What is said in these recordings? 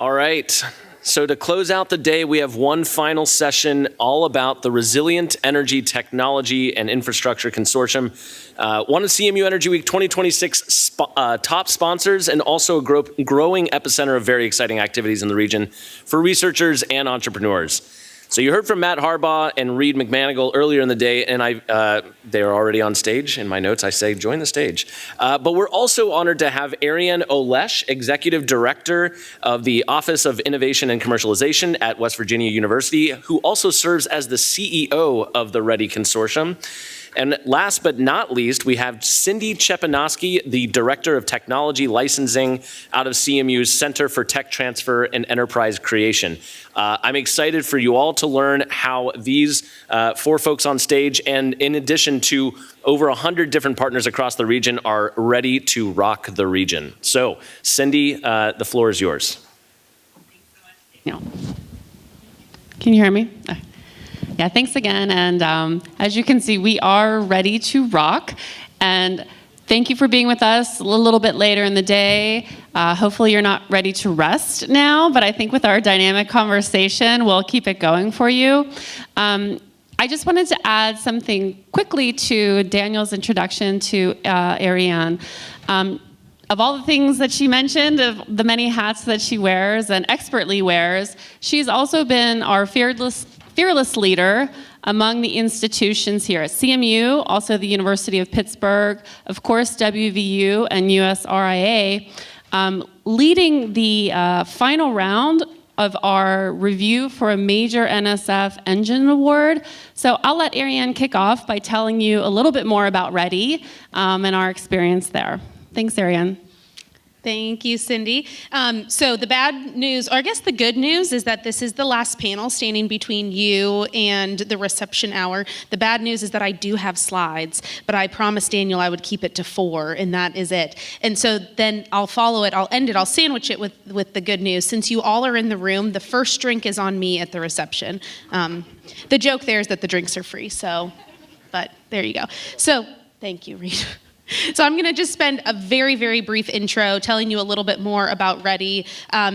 All right. So to close out the day, we have one final session all about the Resilient Energy Technology and Infrastructure Consortium. One of CMU Energy Week 2026 top sponsors and also a growing epicenter of very exciting activities in the region for researchers and entrepreneurs. So you heard from Matt Harbaugh and Reed McManigal earlier in the day, and they are already on stage. In my notes, I say join the stage. But we're also honored to have Ariane Olesh, Executive Director of the Office of Innovation and Commercialization at West Virginia University, who also serves as the CEO of the RETI Consortium. And last but not least, we have Cindy Chepinosky, the Director of Technology Licensing out of CMU's Center for Tech Transfer and Enterprise Creation. I'm excited for you all to learn how these four folks on stage, and in addition to over 100 different partners across the region, are ready to rock the region. So, Cindy, the floor is yours. Can you hear me? Yeah, thanks again. And as you can see, we are ready to rock. And thank you for being with us a little bit later in the day. Hopefully you're not ready to rest now, but I think with our dynamic conversation, we'll keep it going for you. I just wanted to add something quickly to Daniel's introduction to Ariane. Of all the things that she mentioned, of the many hats that she wears and expertly wears, she's also been our fearless leader among the institutions here at CMU, also the University of Pittsburgh, of course WVU and USRIA, leading the final round of our review for a major NSF Engine Award. So I'll let Ariane kick off by telling you a little bit more about RETI and our experience there. Thanks, Ariane. Thank you, Cindy. So the bad news, or I guess the good news, is that this is the last panel standing between you and the reception hour. The bad news is that I do have slides, but I promised Daniel I would keep it to 4, and that is it. And so then I'll follow it, I'll end it, I'll sandwich it with the good news. Since you all are in the room, the first drink is on me at the reception. The joke there is that the drinks are free, so, but there you go. So, thank you, Reed. So I'm going to just spend a very, very brief intro telling you a little bit more about RETI.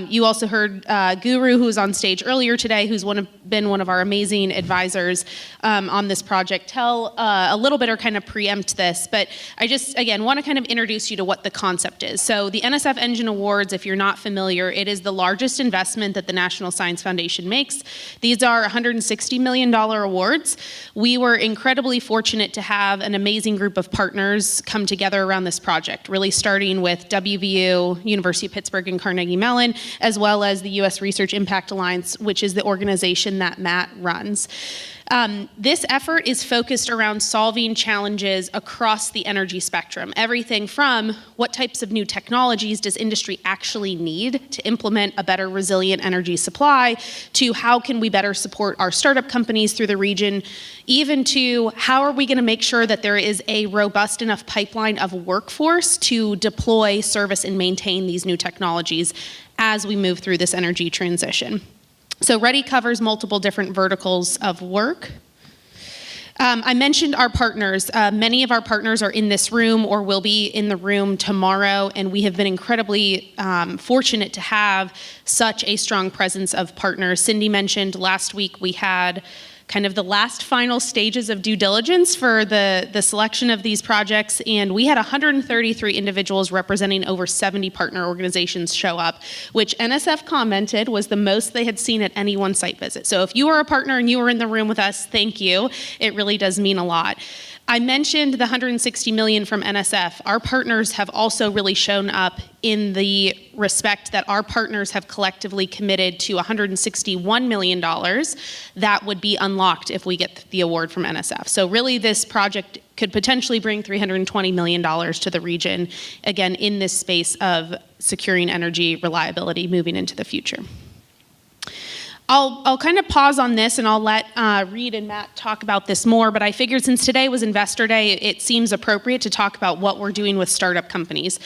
You also heard Guru, who was on stage earlier today, who's been one of our amazing advisors on this project, tell a little bit or kind of preempt this. But I just, again, want to kind of introduce you to what the concept is. So the NSF Engine Awards, if you're not familiar, it is the largest investment that the National Science Foundation makes. These are $160 million awards. We were incredibly fortunate to have an amazing group of partners come together around this project, really starting with WVU, University of Pittsburgh, and Carnegie Mellon, as well as the U.S. Research Impact Alliance, which is the organization that Matt runs. This effort is focused around solving challenges across the energy spectrum. Everything from what types of new technologies does industry actually need to implement a better resilient energy supply, to how can we better support our startup companies through the region, even to how are we going to make sure that there is a robust enough pipeline of workforce to deploy, service, and maintain these new technologies as we move through this energy transition. So RETI covers multiple different verticals of work. I mentioned our partners. Many of our partners are in this room or will be in the room tomorrow, and we have been incredibly fortunate to have such a strong presence of partners. Cindy mentioned last week we had kind of the last final stages of due diligence for the selection of these projects, and we had 133 individuals representing over 70 partner organizations show up, which NSF commented was the most they had seen at any one site visit. So if you are a partner and you were in the room with us, thank you. It really does mean a lot. I mentioned the $160 million from NSF. Our partners have also really shown up in the respect that our partners have collectively committed to $161 million that would be unlocked if we get the award from NSF. So really this project could potentially bring $320 million to the region, again, in this space of securing energy reliability moving into the future. I'll kind of pause on this and I'll let Reed and Matt talk about this more, but I figured since today was Investor Day, it seems appropriate to talk about what we're doing with startup companies.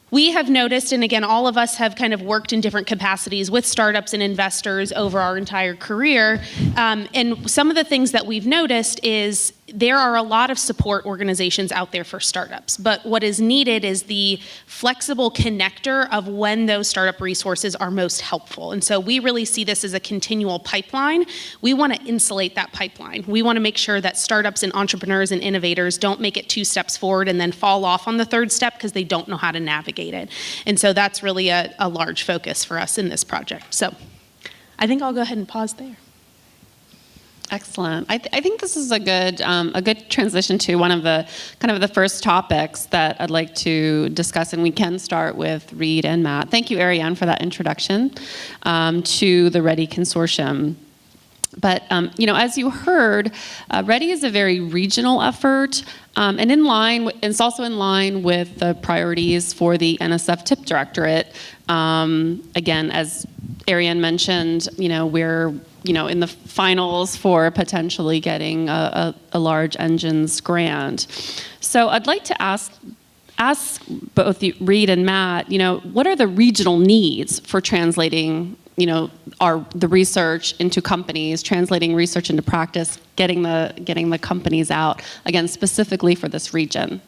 We have noticed, and again, all of us have kind of worked in different capacities with startups and investors over our entire career, and some of the things that we've noticed is there are a lot of support organizations out there for startups, but what is needed is the flexible connector of when those startup resources are most helpful. And so we really see this as a continual pipeline. We want to insulate that pipeline. We want to make sure that startups and entrepreneurs and innovators don't make it 2 steps forward and then fall off on the 3rd step because they don't know how to navigate it. And so that's really a large focus for us in this project. So I think I'll go ahead and pause there. Excellent. I think this is a good transition to one of the kind of the first topics that I'd like to discuss, and we can start with Reed and Matt. Thank you, Ariane, for that introduction to the RETI Consortium. But as you heard, RETI is a very regional effort, and it's also in line with the priorities for the NSF TIP Directorate. Again, as Ariane mentioned, we're in the finals for potentially getting a large engines grant. So I'd like to ask both Reed and Matt, what are the regional needs for translating, the research into companies, translating research into practice, getting the companies out, again, specifically for this region?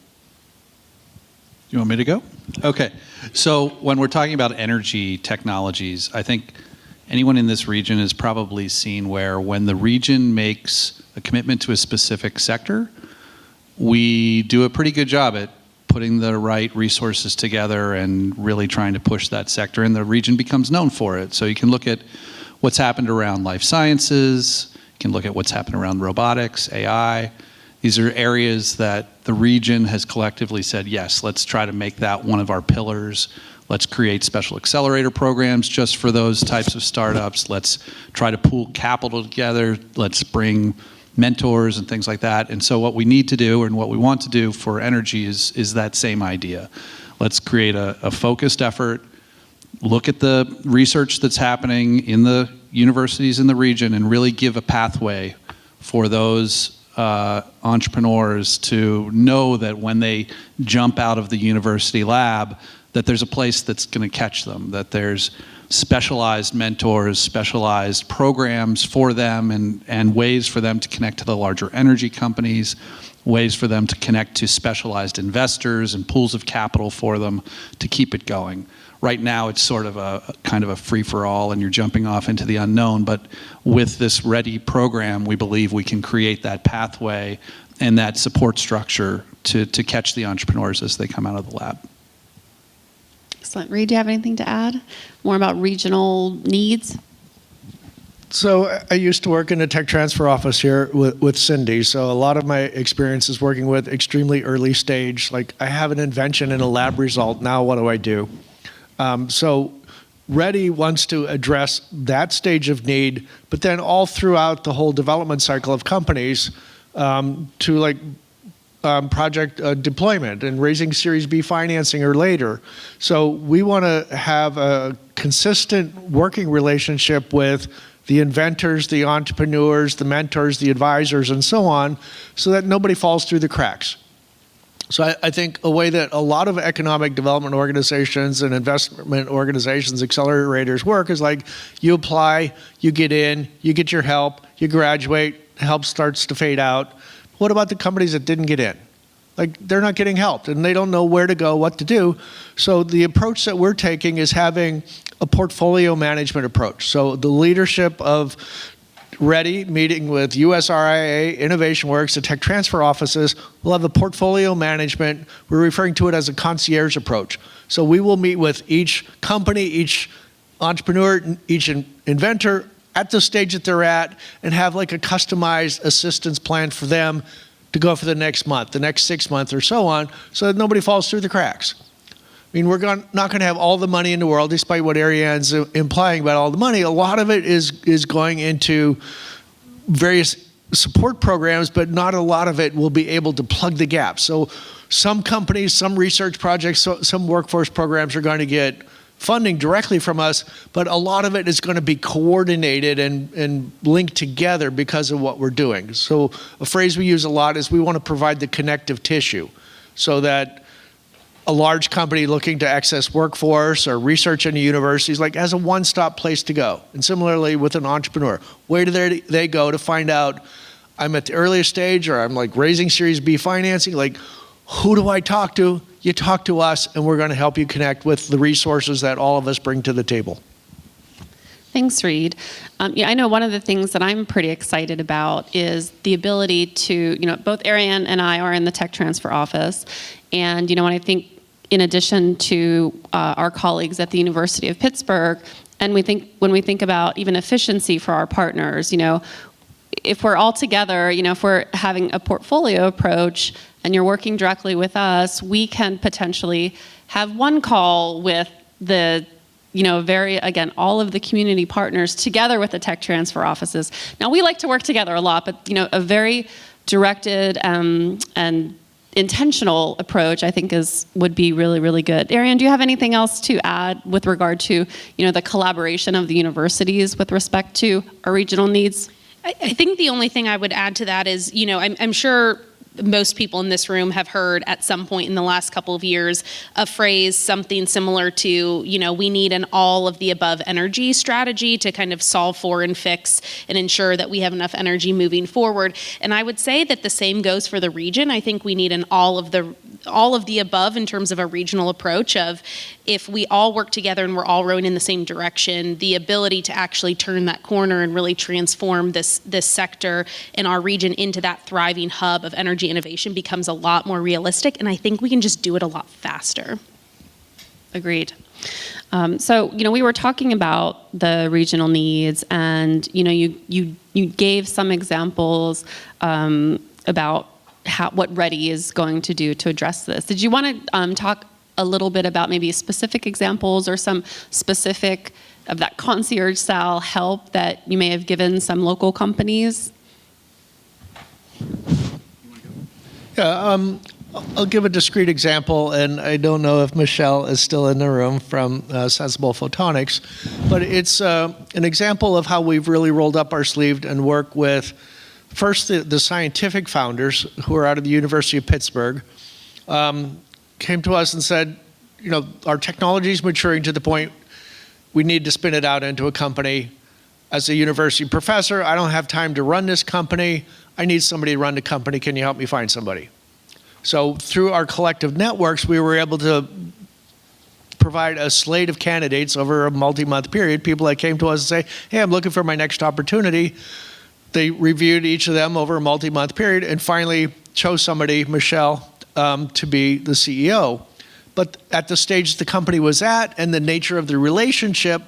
You want me to go? Okay. So when we're talking about energy technologies, I think anyone in this region has probably seen where when the region makes a commitment to a specific sector, we do a pretty good job at putting the right resources together and really trying to push that sector, and the region becomes known for it. So you can look at what's happened around life sciences, you can look at what's happened around robotics, AI. These are areas that the region has collectively said, yes, let's try to make that one of our pillars. Let's create special accelerator programs just for those types of startups. Let's try to pool capital together. Let's bring mentors and things like that. And so what we need to do and what we want to do for energy is that same idea. Let's create a focused effort, look at the research that's happening in the universities in the region, and really give a pathway for those entrepreneurs to know that when they jump out of the university lab, that there's a place that's going to catch them, that there's specialized mentors, specialized programs for them, and ways for them to connect to the larger energy companies, ways for them to connect to specialized investors and pools of capital for them to keep it going. Right now, it's sort of a kind of a free-for-all, and you're jumping off into the unknown. But with this RETI program, we believe we can create that pathway and that support structure to catch the entrepreneurs as they come out of the lab. Excellent. Reed, do you have anything to add? More about regional needs? So I used to work in the tech transfer office here with Cindy. So a lot of my experience is working with extremely early stage. Like, I have an invention and a lab result. Now what do I do? So RETI wants to address that stage of need, but then all throughout the whole development cycle of companies to project deployment and raising Series B financing or later. So we want to have a consistent working relationship with the inventors, the entrepreneurs, the mentors, the advisors, and so on, so that nobody falls through the cracks. So I think a way that a lot of economic development organizations and investment organizations, accelerators work is like, you apply, you get in, you get your help, you graduate, help starts to fade out. What about the companies that didn't get in? Like, they're not getting helped and they don't know where to go, what to do. So the approach that we're taking is having a portfolio management approach. So the leadership of RETI, meeting with USRIA, Innovation Works, the tech transfer offices, will have a portfolio management. We're referring to it as a concierge approach. So we will meet with each company, each entrepreneur, each inventor at the stage that they're at, and have like a customized assistance plan for them to go for the next month, the next 6 months, or so on, so that nobody falls through the cracks. I mean, we're not going to have all the money in the world, despite what Ariane's implying about all the money. A lot of it is going into various support programs, but not a lot of it will be able to plug the gaps. So some companies, some research projects, some workforce programs are going to get funding directly from us, but a lot of it is going to be coordinated and linked together because of what we're doing. So a phrase we use a lot is we want to provide the connective tissue, so that a large company looking to access workforce or research in the universities has a one-stop place to go. And similarly with an entrepreneur, where do they go to find out, I'm at the earliest stage or I'm like raising Series B financing, like who do I talk to? You talk to us and we're going to help you connect with the resources that all of us bring to the table. Thanks, Reed. Yeah, I know one of the things that I'm pretty excited about is the ability to, both Ariane and I are in the tech transfer office. And, when I think in addition to our colleagues at the University of Pittsburgh, and when we think about even efficiency for our partners, if we're all together, if we're having a portfolio approach and you're working directly with us, we can potentially have one call with the all of the community partners together with the tech transfer offices. Now, we like to work together a lot, but, a very directed and intentional approach, I think, would be really, really good. Ariane, do you have anything else to add with regard to, the collaboration of the universities with respect to our regional needs? I think the only thing I would add to that is, I'm sure most people in this room have heard at some point in the last couple of years a phrase, something similar to, we need an all of the above energy strategy to kind of solve for and fix and ensure that we have enough energy moving forward. And I would say that the same goes for the region. I think we need an all of the above in terms of a regional approach of if we all work together and we're all rowing in the same direction, the ability to actually turn that corner and really transform this sector in our region into that thriving hub of energy innovation becomes a lot more realistic, and I think we can just do it a lot faster. Agreed. So, we were talking about the regional needs, and you gave some examples about what RETI is going to do to address this. Did you want to talk a little bit about maybe specific examples or some specific of that concierge style help that you may have given some local companies? Yeah, I'll give a discrete example, and I don't know if Michelle is still in the room from Sensible Photonics, but it's an example of how we've really rolled up our sleeve and work with first the scientific founders who are out of the University of Pittsburgh came to us and said, our technology is maturing to the point we need to spin it out into a company. As a university professor, I don't have time to run this company. I need somebody to run the company. Can you help me find somebody? So through our collective networks, we were able to provide a slate of candidates over a multi-month period, people that came to us and say, hey, I'm looking for my next opportunity. They reviewed each of them over a multi-month period and finally chose somebody, Michelle, to be the CEO. But at the stage the company was at and the nature of the relationship,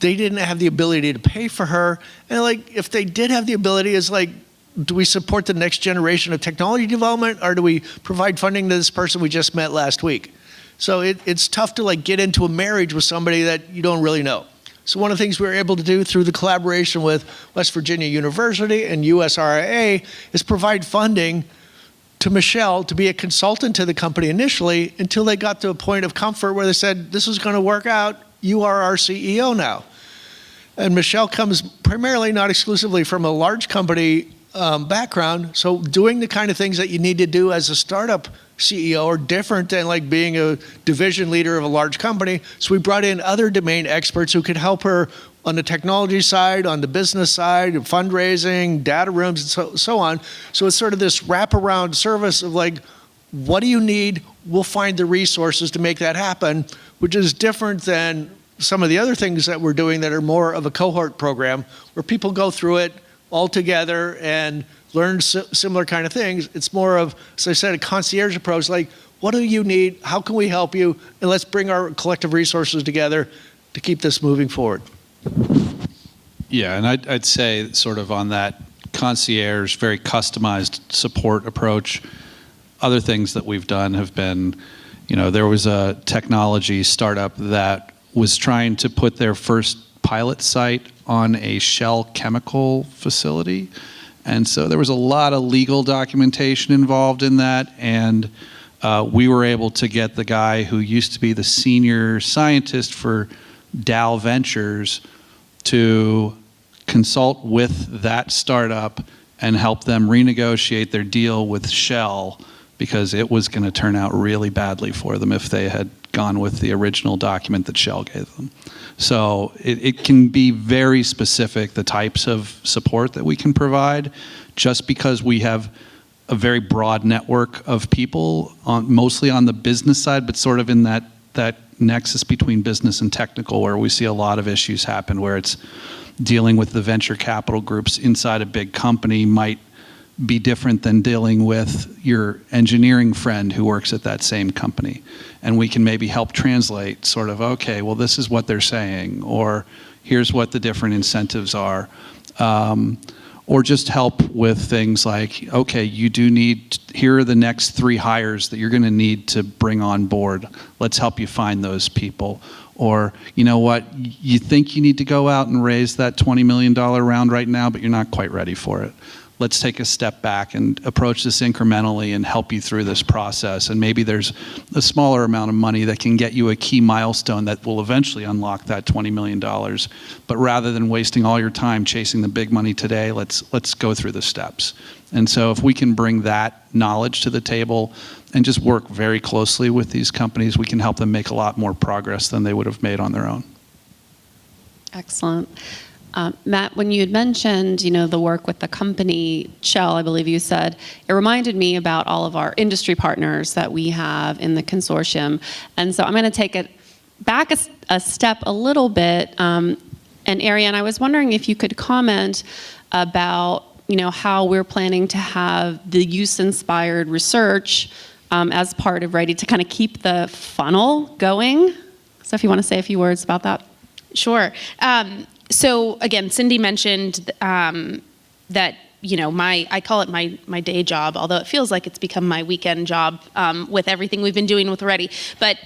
they didn't have the ability to pay for her. And if they did have the ability, it's do we support the next generation of technology development or do we provide funding to this person we just met last week? So it's tough to get into a marriage with somebody that you don't really know. So one of the things we were able to do through the collaboration with West Virginia University and USRIA is provide funding to Michelle to be a consultant to the company initially until they got to a point of comfort where they said, this is going to work out. You are our CEO now. And Michelle comes primarily, not exclusively, from a large company background. So doing the kind of things that you need to do as a startup CEO are different than being a division leader of a large company. So we brought in other domain experts who could help her on the technology side, on the business side, fundraising, data rooms, and so on. So it's sort of this wraparound service of what do you need? We'll find the resources to make that happen, which is different than some of the other things that we're doing that are more of a cohort program where people go through it all together and learn similar kind of things. It's more of, as I said, a concierge approach, what do you need? How can we help you? And let's bring our collective resources together to keep this moving forward. Yeah, and I'd say sort of on that concierge, very customized support approach, other things that we've done have been, there was a technology startup that was trying to put their first pilot site on a Shell chemical facility. And so there was a lot of legal documentation involved in that. And we were able to get the guy who used to be the senior scientist for Dow Ventures to consult with that startup and help them renegotiate their deal with Shell because it was going to turn out really badly for them if they had gone with the original document that Shell gave them. So it can be very specific, the types of support that we can provide, just because we have a very broad network of people, mostly on the business side, but sort of in that nexus between business and technical, where we see a lot of issues happen, where it's dealing with the venture capital groups inside a big company might be different than dealing with your engineering friend who works at that same company. And we can maybe help translate sort of, okay, well, this is what they're saying, or here's what the different incentives are. Or just help with things like, okay, you do need, here are the next 3 hires that you're going to need to bring on board. Let's help you find those people. Or, you know what, you think you need to go out and raise that $20 million round right now, but you're not quite ready for it. Let's take a step back and approach this incrementally and help you through this process. And maybe there's a smaller amount of money that can get you a key milestone that will eventually unlock that $20 million. But rather than wasting all your time chasing the big money today, let's go through the steps. And so if we can bring that knowledge to the table and just work very closely with these companies, we can help them make a lot more progress than they would have made on their own. Excellent. Matt, when you had mentioned, the work with the company, Shell, I believe you said, it reminded me about all of our industry partners that we have in the consortium. And so I'm going to take it back a step a little bit. And Ariane, I was wondering if you could comment about, how we're planning to have the use-inspired research as part of RETI to kind of keep the funnel going. So if you want to say a few words about that. Sure. So again, Cindy mentioned that, I call it my day job, although it feels like it's become my weekend job with everything we've been doing with RETI. But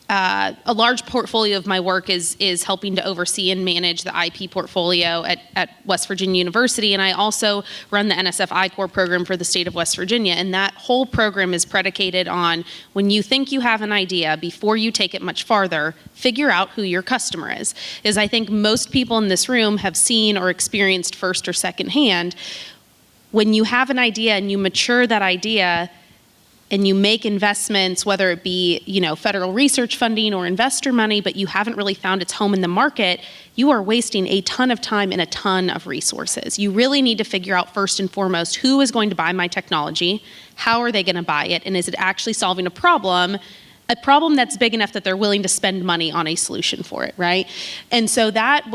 a large portfolio of my work is helping to oversee and manage the IP portfolio at West Virginia University, and I also run the NSF I-Corps program for the state of West Virginia, and that whole program is predicated on when you think you have an idea, before you take it much farther, figure out who your customer is. As I think most people in this room have seen or experienced first or second hand, when you have an idea and you mature that idea, and you make investments, whether it be, federal research funding or investor money, but you haven't really found its home in the market, you are wasting a ton of time and a ton of resources. You really need to figure out first and foremost, who is going to buy my technology? How are they going to buy it? And is it actually solving a problem that's big enough that they're willing to spend money on a solution for it, right? And so that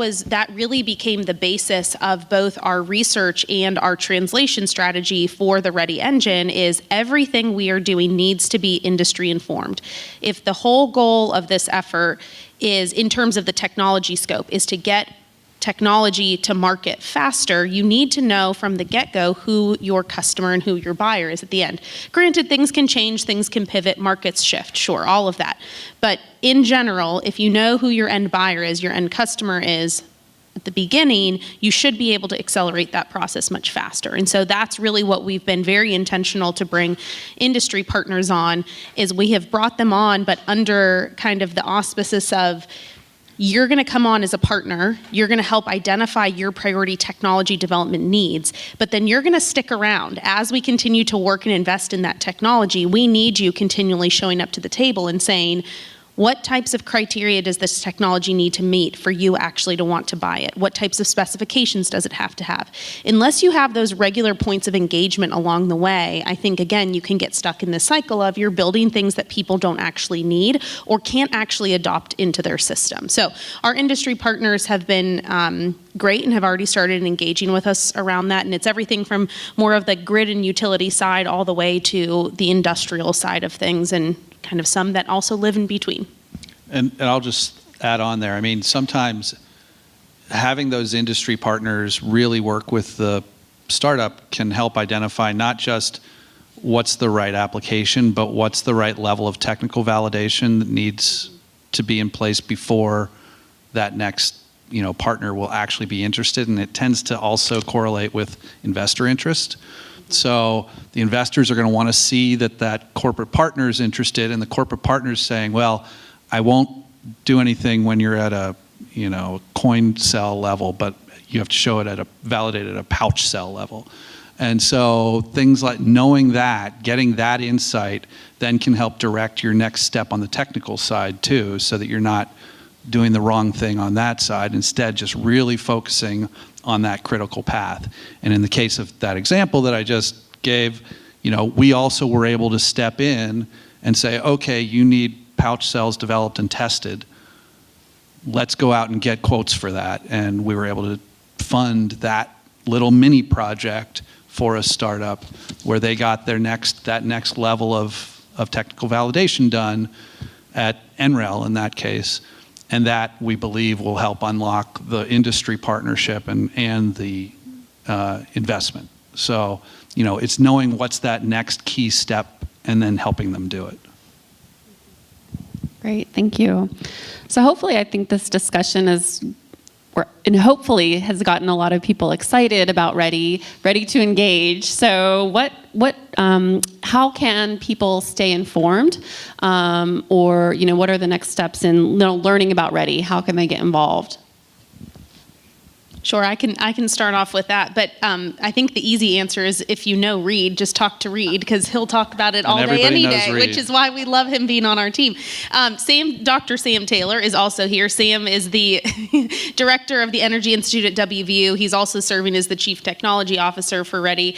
really became the basis of both our research and our translation strategy for the RETI engine. Is everything we are doing needs to be industry informed. If the whole goal of this effort is, in terms of the technology scope, is to get technology to market faster, you need to know from the get-go who your customer and who your buyer is at the end. Granted, things can change, things can pivot, markets shift, sure, all of that. But in general, if you know who your end buyer is, your end customer is, at the beginning, you should be able to accelerate that process much faster. And so that's really what we've been very intentional to bring industry partners on, is we have brought them on, but under kind of the auspices of, you're going to come on as a partner, you're going to help identify your priority technology development needs, but then you're going to stick around. As we continue to work and invest in that technology, we need you continually showing up to the table and saying, what types of criteria does this technology need to meet for you actually to want to buy it? What types of specifications does it have to have? Unless you have those regular points of engagement along the way, I think, again, you can get stuck in this cycle of you're building things that people don't actually need or can't actually adopt into their system. So our industry partners have been great and have already started engaging with us around that. And it's everything from more of the grid and utility side all the way to the industrial side of things, and kind of some that also live in between. And I'll just add on there. I mean, sometimes having those industry partners really work with the startup can help identify not just what's the right application, but what's the right level of technical validation that needs to be in place before that next partner will actually be interested. And it tends to also correlate with investor interest. So the investors are going to want to see that corporate partner is interested, and the corporate partner is saying, well, I won't do anything when you're at a coin cell level, but you have to show it at validate at a pouch cell level. And so things like knowing that, getting that insight, then can help direct your next step on the technical side too, so that you're not doing the wrong thing on that side, instead just really focusing on that critical path. And in the case of that example that I just gave, we also were able to step in and say, okay, you need pouch cells developed and tested. Let's go out and get quotes for that. And we were able to fund that little mini project for a startup where they got that next level of technical validation done at NREL in that case. And that, we believe, will help unlock the industry partnership and the investment. So, it's knowing what's that next key step and then helping them do it. Great, thank you. So hopefully, I think this discussion hopefully has gotten a lot of people excited about ready to engage. So how can people stay informed, or what are the next steps in learning about ready? How can they get involved? Sure, I can start off with that, but I think the easy answer is, if you know Reed, just talk to Reed, because he'll talk about it all day, any day, which is why we love him being on our team. Dr. Sam Taylor is also here. Sam is the director of the Energy Institute at WVU. He's also serving as the Chief Technology Officer for RETI.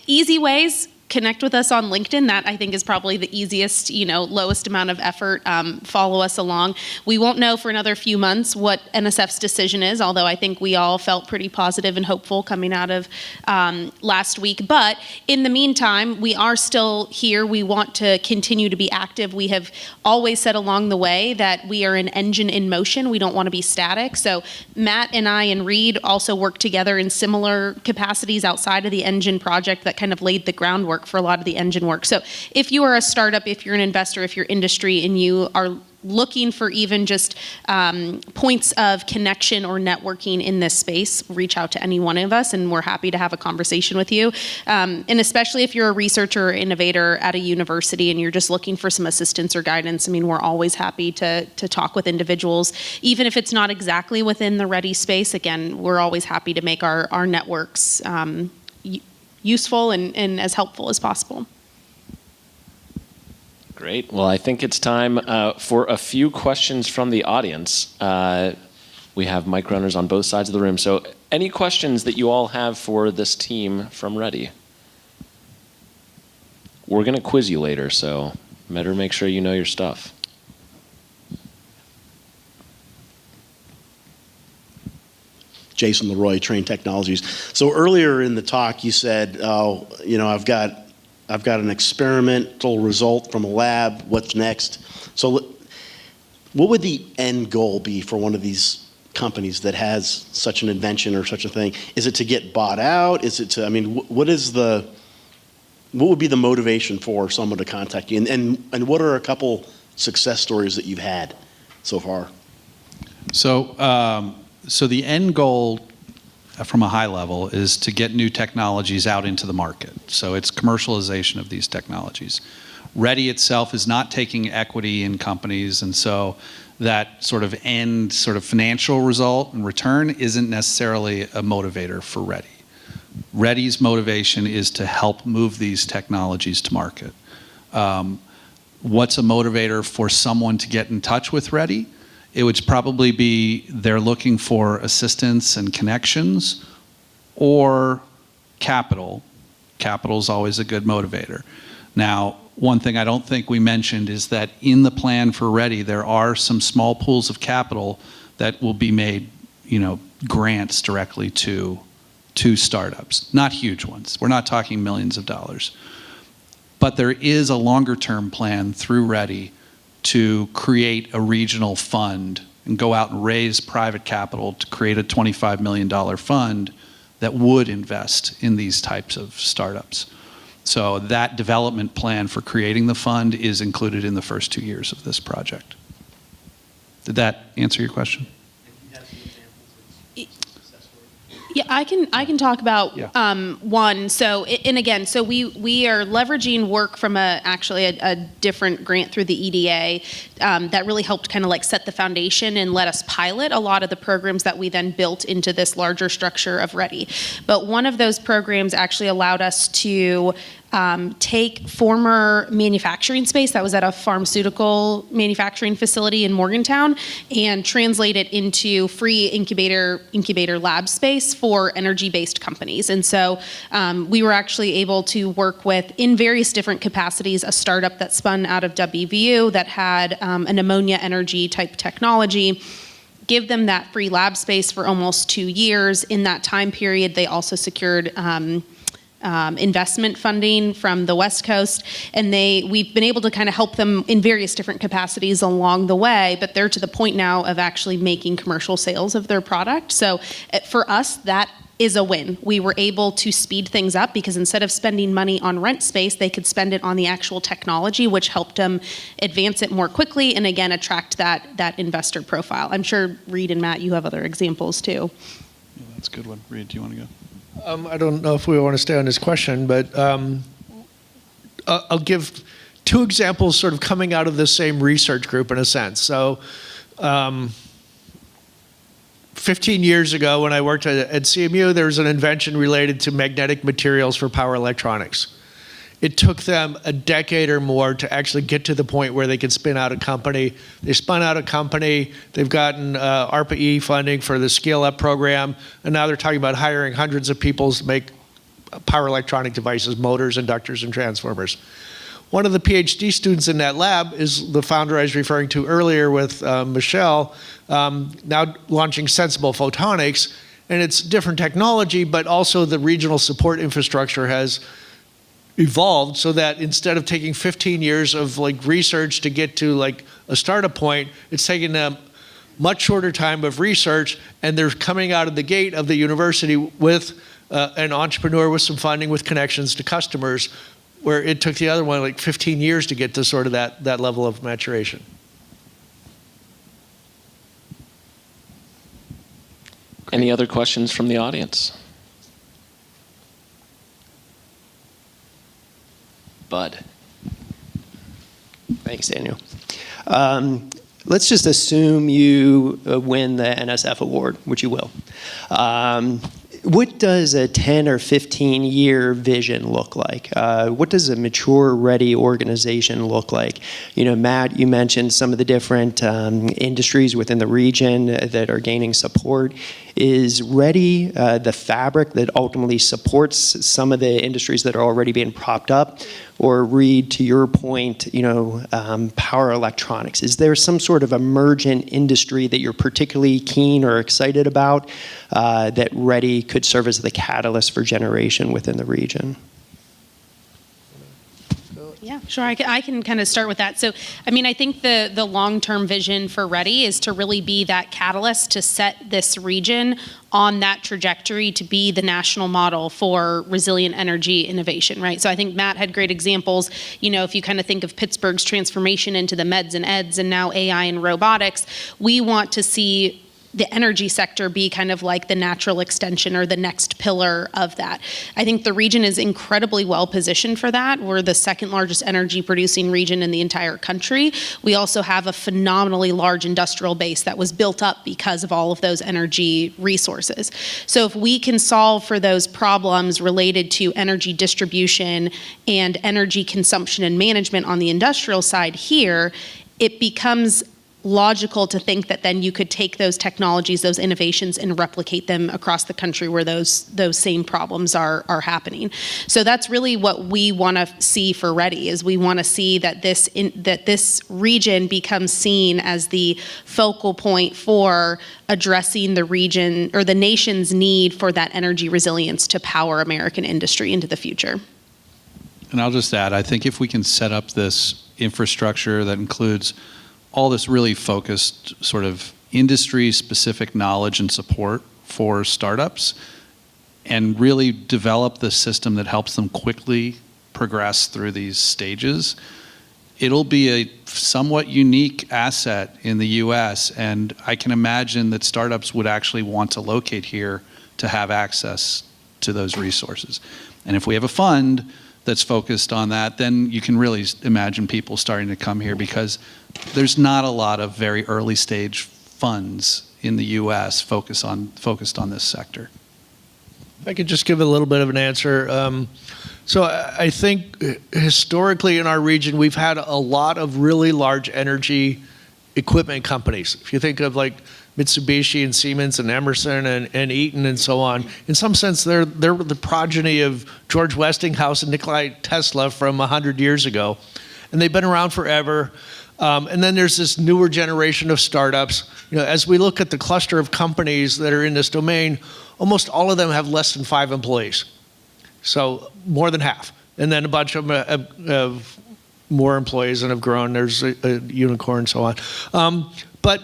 Easy ways. Connect with us on LinkedIn. That, I think, is probably the easiest, lowest amount of effort. Follow us along. We won't know for another few months what NSF's decision is, although I think we all felt pretty positive and hopeful coming out of last week. But in the meantime, we are still here. We want to continue to be active. We have always said along the way that we are an engine in motion. We don't want to be static. So Matt and I and Reed also work together in similar capacities outside of the engine project that kind of laid the groundwork for a lot of the engine work. So if you are a startup, if you're an investor, if you're industry, and you are looking for even just points of connection or networking in this space, reach out to any one of us, and we're happy to have a conversation with you. And especially if you're a researcher or innovator at a university and you're just looking for some assistance or guidance, we're always happy to talk with individuals, even if it's not exactly within the RETI space. Again, we're always happy to make our networks useful and as helpful as possible. Great. Well, I think it's time for a few questions from the audience. We have mic runners on both sides of the room. So any questions that you all have for this team from RETI? We're going to quiz you later, so better make sure you know your stuff. Jason Leroy, Train Technologies. So earlier in the talk, you said, I've got an experimental result from a lab. What's next? So, what would the end goal be for one of these companies that has such an invention or such a thing? Is it to get bought out? Is it to? What would be the motivation for someone to contact you? And what are a couple success stories that you've had so far? So the end goal from a high level is to get new technologies out into the market. So it's commercialization of these technologies. RETI itself is not taking equity in companies, and so that sort of end financial result and return isn't necessarily a motivator for RETI. RETI's motivation is to help move these technologies to market. What's a motivator for someone to get in touch with RETI? It would probably be they're looking for assistance and connections, or capital. Capital is always a good motivator. Now, one thing I don't think we mentioned is that in the plan for RETI, there are some small pools of capital that will be made, grants directly to startups. Not huge ones. We're not talking millions of dollars. But there is a longer term plan through RETI to create a regional fund and go out and raise private capital to create a $25 million fund that would invest in these types of startups. So that development plan for creating the fund is included in the first 2 years of this project. Did that answer your question? Yeah, I can talk about Yeah. one. So and again, so we are leveraging work from actually a different grant through the EDA that really helped kind of like set the foundation and let us pilot a lot of the programs that we then built into this larger structure of RETI. But one of those programs actually allowed us to take former manufacturing space that was at a pharmaceutical manufacturing facility in Morgantown and translate it into free incubator lab space for energy-based companies. And so we were actually able to work with, in various different capacities, a startup that spun out of WVU that had an ammonia energy type technology, give them that free lab space for almost 2 years. In that time period, they also secured investment funding from the West Coast, and we've been able to kind of help them in various different capacities along the way, but they're to the point now of actually making commercial sales of their product. So for us, that is a win. We were able to speed things up because instead of spending money on rent space, they could spend it on the actual technology, which helped them advance it more quickly and again attract that investor profile. I'm sure Reed and Matt, you have other examples too. Yeah, that's a good one. Reed, do you want to go? I don't know if we want to stay on this question, but I'll give 2 examples sort of coming out of the same research group in a sense. So 15 years ago when I worked at CMU, there was an invention related to magnetic materials for power electronics. It took them a decade or more to actually get to the point where they could spin out a company. They spun out a company, they've gotten ARPA-E funding for the scale-up program, and now they're talking about hiring hundreds of people to make power electronic devices, motors, inductors, and transformers. One of the PhD students in that lab is the founder I was referring to earlier with Michelle, now launching Sensible Photonics, and it's different technology, but also the regional support infrastructure has evolved so that instead of taking 15 years of like research to get to like a startup point, it's taking them much shorter time of research, and they're coming out of the gate of the university with an entrepreneur with some funding, with connections to customers, where it took the other one like 15 years to get to sort of that level of maturation. Any other questions from the audience? Bud. Thanks, Daniel. Let's just assume you win the NSF award, which you will. What does a 10 or 15 year vision look like? What does a mature, ready organization look like? You know, Matt, you mentioned some of the different industries within the region that are gaining support. Is RETI the fabric that ultimately supports some of the industries that are already being propped up? Or Reed, to your point, you know, power electronics. Is there some sort of emergent industry that you're particularly keen or excited about that RETI could serve as the catalyst for generation within the region? Yeah, sure. I can kind of start with that. So, I mean, I think the long-term vision for RETI is to really be that catalyst to set this region on that trajectory to be the national model for resilient energy innovation, right? So I think Matt had great examples. You know, if you kind of think of Pittsburgh's transformation into the meds and eds and now AI and robotics, we want to see the energy sector be kind of like the natural extension or the next pillar of that. I think the region is incredibly well positioned for that. We're the second largest energy producing region in the entire country. We also have a phenomenally large industrial base that was built up because of all of those energy resources. So if we can solve for those problems related to energy distribution and energy consumption and management on the industrial side here, it becomes logical to think that then you could take those technologies, those innovations, and replicate them across the country where those same problems are happening. So that's really what we want to see for RETI, is we want to see that this region becomes seen as the focal point for addressing the region or the nation's need for that energy resilience to power American industry into the future. And I'll just add, I think if we can set up this infrastructure that includes all this really focused sort of industry-specific knowledge and support for startups, and really develop the system that helps them quickly progress through these stages, it'll be a somewhat unique asset in the US, and I can imagine that startups would actually want to locate here to have access to those resources. And if we have a fund that's focused on that, then you can really imagine people starting to come here, because there's not a lot of very early stage funds in the U.S. focused on this sector. If I could just give a little bit of an answer. So I think historically in our region, we've had a lot of really large energy equipment companies. If you think of like Mitsubishi and Siemens and Emerson and Eaton and so on, in some sense, they're the progeny of George Westinghouse and Nikola Tesla from 100 years ago. And they've been around forever. And then there's this newer generation of startups. As we look at the cluster of companies that are in this domain, almost all of them have less than 5 employees. So more than half. And then a bunch of them have more employees and have grown. There's a unicorn and so on. But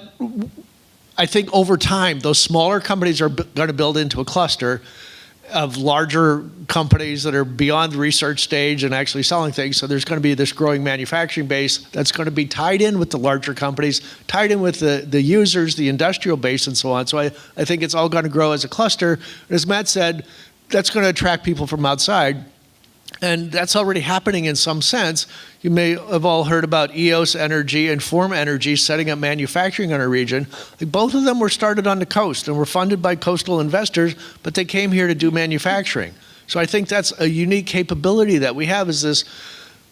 I think over time, those smaller companies are going to build into a cluster of larger companies that are beyond the research stage and actually selling things. So there's going to be this growing manufacturing base that's going to be tied in with the larger companies, tied in with the users, the industrial base, and so on. So I think it's all going to grow as a cluster. And as Matt said, that's going to attract people from outside. And that's already happening in some sense. You may have all heard about EOS Energy and Form Energy setting up manufacturing in our region. Both of them were started on the coast and were funded by coastal investors, but they came here to do manufacturing. So I think that's a unique capability that we have, is this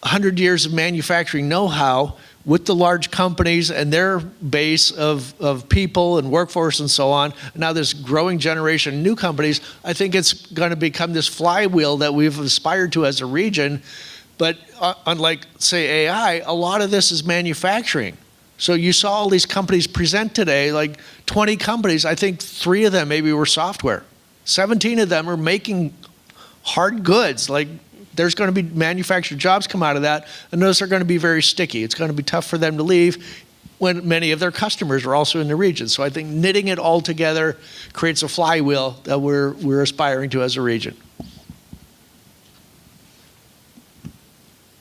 100 years of manufacturing know-how with the large companies and their base of people and workforce and so on. And now this growing generation of new companies, I think it's going to become this flywheel that we've aspired to as a region. But unlike, say, AI, a lot of this is manufacturing. So you saw all these companies present today, like 20 companies, I think 3 of them maybe were software. 17 of them are making hard goods, like there's going to be manufactured jobs come out of that, and those are going to be very sticky. It's going to be tough for them to leave when many of their customers are also in the region. So I think knitting it all together creates a flywheel that we're aspiring to as a region.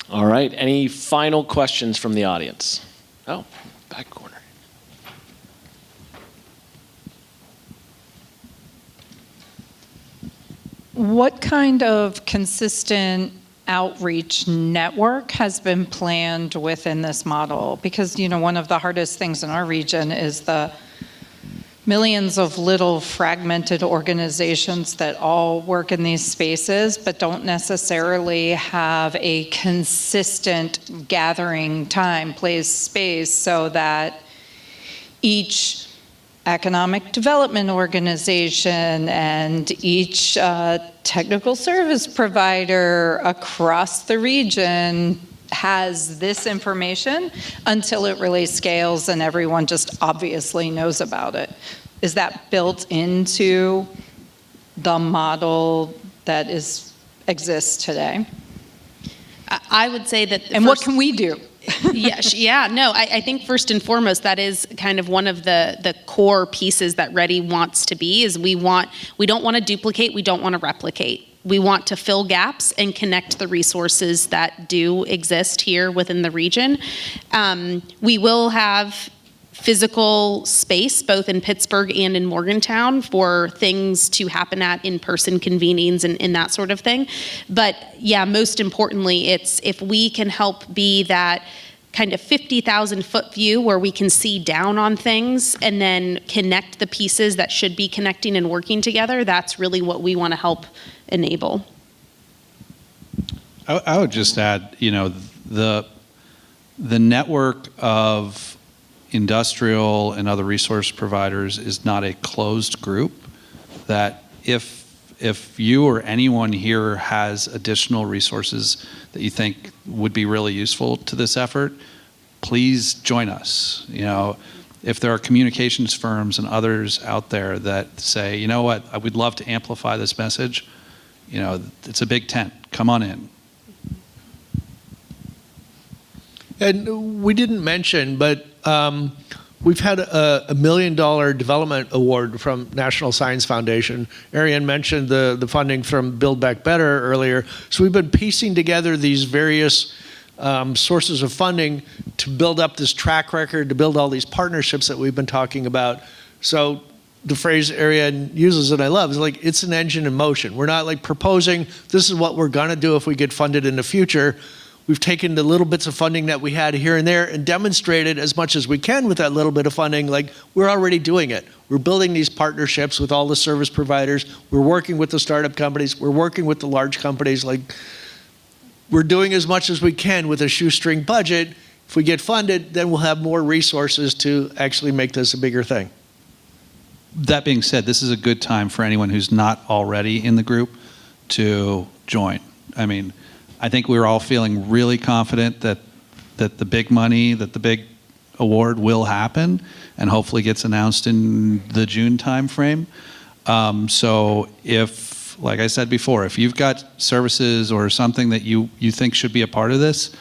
All right, any final questions from the audience? Oh, back corner. What kind of consistent outreach network has been planned within this model? Because, one of the hardest things in our region is the millions of little fragmented organizations that all work in these spaces, but don't necessarily have a consistent gathering time, place, space, so that each economic development organization and each technical service provider across the region has this information until it really scales and everyone just obviously knows about it. Is that built into the model that exists today? I would say that. And what can we do? I think first and foremost, that is kind of one of the core pieces that RETI wants to be, is we don't want to duplicate, we don't want to replicate. We want to fill gaps and connect the resources that do exist here within the region. We will have physical space both in Pittsburgh and in Morgantown for things to happen at, in-person convenings and that sort of thing. But yeah, most importantly, it's if we can help be that kind of 50,000 foot view where we can see down on things and then connect the pieces that should be connecting and working together, that's really what we want to help enable. I would just add, the network of industrial and other resource providers is not a closed group, that if you or anyone here has additional resources that you think would be really useful to this effort, please join us. If there are communications firms and others out there that say, you know what, I would love to amplify this message, it's a big tent, come on in. And we didn't mention, but we've had a $1 million development award from National Science Foundation. Ariane mentioned the funding from Build Back Better earlier. So we've been piecing together these various sources of funding to build up this track record, to build all these partnerships that we've been talking about. So the phrase Ariane uses that I love is like, it's an engine in motion. We're not like proposing, this is what we're gonna do if we get funded in the future. We've taken the little bits of funding that we had here and there and demonstrated as much as we can with that little bit of funding, like we're already doing it. We're building these partnerships with all the service providers. We're working with the startup companies. We're working with the large companies. Like, we're doing as much as we can with a shoestring budget. If we get funded, then we'll have more resources to actually make this a bigger thing. That being said, this is a good time for anyone who's not already in the group to join. I mean, I think we're all feeling really confident that the big money, that the big award will happen and hopefully gets announced in the June timeframe. So if, like I said before, if you've got services or something that you think should be a part of this,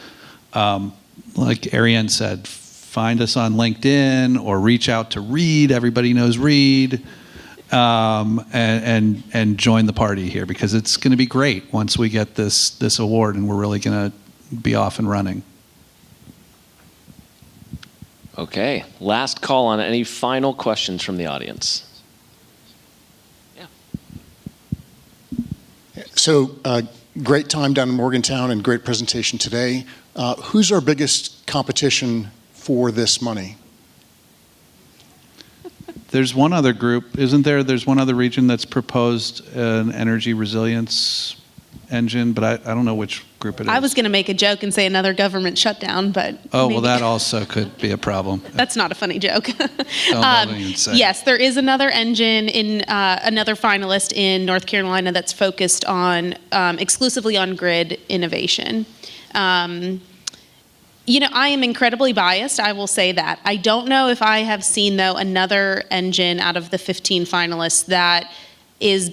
like Ariane said, find us on LinkedIn or reach out to Reed. Everybody knows Reed. And join the party here, because it's going to be great once we get this award and we're really going to be off and running. Okay, last call on any final questions from the audience. Yeah. So great time down in Morgantown and great presentation today. Who's our biggest competition for this money? There's one other group, isn't there? There's one other region that's proposed an energy resilience engine, but I don't know which group it is. I was going to make a joke and say another government shutdown, but Oh, maybe. well, that also could be a problem. That's not a funny joke. Don't even say. Yes, there is another engine in another finalist in North Carolina that's focused on exclusively on grid innovation. You know, I am incredibly biased, I will say that. I don't know if I have seen, though, another engine out of the 15 finalists that is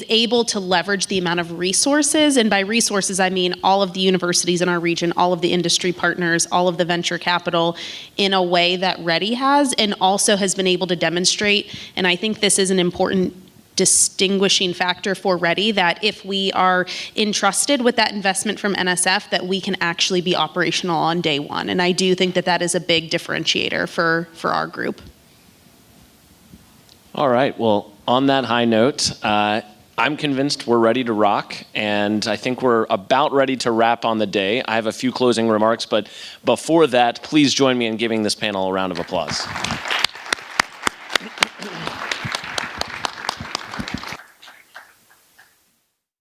able to leverage the amount of resources, and by resources I mean all of the universities in our region, all of the industry partners, all of the venture capital, in a way that RETI has, and also has been able to demonstrate, and I think this is an important distinguishing factor for RETI, that if we are entrusted with that investment from NSF, that we can actually be operational on day one. And I do think that that is a big differentiator for our group. All right, well, on that high note, I'm convinced we're ready to rock, and I think we're about ready to wrap on the day. I have a few closing remarks, but before that, please join me in giving this panel a round of applause.